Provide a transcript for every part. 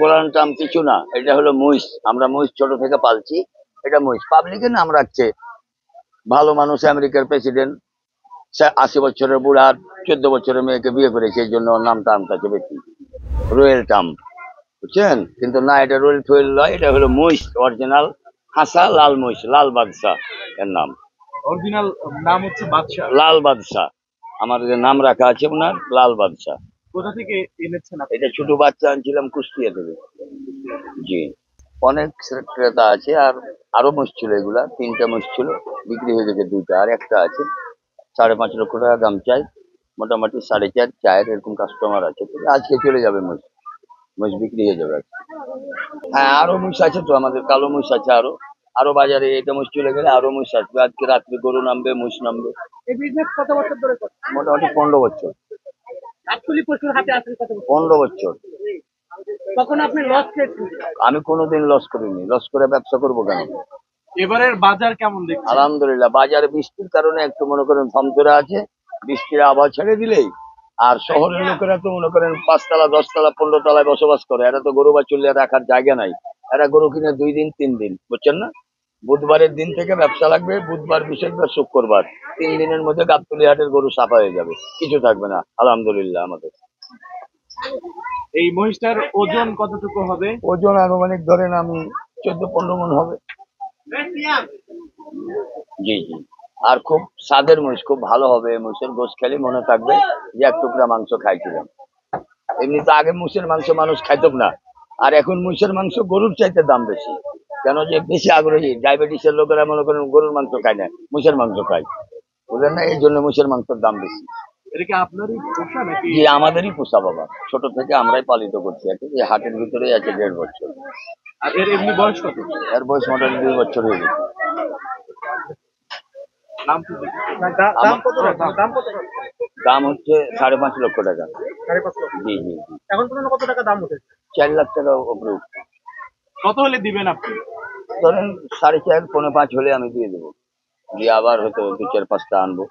Golan টাম কিছু না, এটা হলো মহিষ। আমরা মহিষ ছোট থেকে পালছি। এটা মহিষ পাবলিকের নাম রাখছে। ভালো মানুষ, আমেরিকার প্রেসিডেন্ট, 80 বছরের বুড়া 14 বছরের মেয়েকে বিয়ে করেছে, এই জন্য ওর নামটা আম কাছে বেশি রোয়েল টাম, বুঝছেন? কিন্তু না, এটা রোয়েল টোয়েল নয়, এটা হলো মহিষ, অরিজিনাল হাসা লাল মহিষ, লাল বাদশাহ এর নাম। অরিজিনাল নাম হচ্ছে বাদশা। লাল বাদশাহ, আমার যে নাম রাখা আছে ওনার, লাল বাদশাহ। কোথা থেকে এনেছেন আপনি? এটা ছোট বাচ্চা আনছিলাম কুষ্টিয়া থেকে। জি, অনেক ক্রেতা আছে। আর আরো মহিষ ছিল, এগুলা 3টা মহিষ ছিল, বিক্রি হয়ে গেছে 2টা, আর একটা আছে। 5.5 লক্ষ টাকা দাম চাই, মোটামুটি 4.5 4 এরকম কাস্টমার আছে। তবে আজকে চলে যাবে মহিষ, মহিষ বিক্রি হয়ে যাবে আজকে। হ্যাঁ, আরো মহিষ আছে তো, আমাদের কালো মহিষ আছে আরো। আরো বাজারে এটা মহিষ চলে গেলে আরো মহিষ আসবে। আজকে রাত্রে গরু নামবে, মহিষ নামবে। এই বিজনেস কত বছর ধরে করছেন? মোটামুটি 15 বছর। অ্যাকচুয়ালি পশুর হাতে আসেন কত বছর? 15 বছর। তখন আপনি লস খেয়েছেন? আমি কোনোদিন লস করিনি, লস করে ব্যবসা করবো কেন? এবারের বাজার কেমন দেখছেন? আলহামদুলিল্লাহ, বাজারে বৃষ্টির কারণে একটু মনে করেন থমথরে আছে। বৃষ্টির আবহাওয়া ছেড়ে দিলেই, আর শহরের লোকেরা তো মনে করেন 5 তলা 10 তলা 15 তলায় বসবাস করে। এরা তো গরু বাছুর রাখার জায়গা নাই। এরা গরু কিনে 2 দিন 3 দিন, বুঝছেন না? বুধবারের দিন থেকে ব্যবসা লাগবে, বুধবার বৃহস্পতিবার শুক্রবার, 3 দিনের মধ্যে গাবতলী হাটের গরু সাফা হয়ে যাবে, কিছু থাকবে না আলহামদুলিল্লাহ আমাদের। এই মহিষটার ওজন কতটুকু হবে? ওজন আনুমানিক ধরেন আমি 14-15 মণ হবে। জি জি। আর খুব স্বাদের মহিষ, খুব ভালো হবে। মহিষের গোশ খেলে মনে থাকবে যে 1 টুকরা মাংস খাইছিলাম। এমনি তো আগে মহিষের মাংস মানুষ খাইতো না, আর এখন মহিষের মাংস গরুর চাইতে দাম বেশি। কেন যে বেশি আগ্রহী, ডায়াবেটিসের লোকেরা মনে করেন গরুর মাংস খায় না, মহিষের মাংস খায়, বুঝলেন না? এই জন্য মহিষের মাংসের দাম বেশি। এটা কি আপনারই পোষা নাকি? জি, আমাদেরই পোষা বাবা, ছোট থেকে আমরাই পালিত করছি। আর কি, এই হাটের ভিতরেই আছে 1.5 বছর। আর এর এমনি বয়স কত? এর বয়স মোটামুটি 2 বছর হয়ে গেছে। দাম তো দেখি। দাম কত রাখছেন? দাম কত রাখছেন? দাম হচ্ছে 5.5 লক্ষ টাকা। 5.5 লক্ষ। জি জি জি। এখন পর্যন্ত কত টাকা দাম উঠেছে? 4 লাখ টাকা উপরে উঠছে। কত হলে দিবেন আপনি? ধরেন 4.5 4.5 হলে আমি দিয়ে দেবো, দিয়ে আবার হয়তো 2 4 5টা আনবো,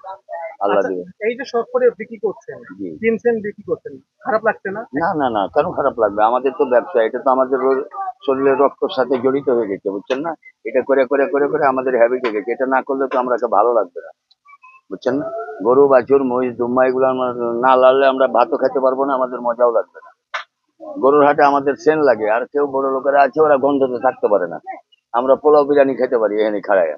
আল্লাহ আচ্ছা, দিবে। এই যে শখ করে বিক্রি করছেন, জি। কিনছেন বিক্রি করছেন, খারাপ লাগছে না? না না না, কেন খারাপ লাগবে? আমাদের তো ব্যবসা, এটা তো আমাদের শরীরের রক্তের সাথে জড়িত হয়ে গেছে, বুঝছেন না? এটা করে করে করে করে আমাদের হ্যাবিট হয়ে গেছে। এটা না করলে তো আমরা ভালো লাগবে না, বুঝছেন না? গরু বাছুর মহিষ দুম্বা এগুলো আমরা না লাড়লে আমরা ভাতও খেতে পারবো না, আমাদের মজাও লাগবে না। গরুর হাটে আমাদের সেন লাগে, আর কেউ বড় লোকেরা আছে ওরা গন্ধতে থাকতে পারে না। আমরা পোলাও বিরিয়ানি খেতে পারি এখানে খাড়ায়।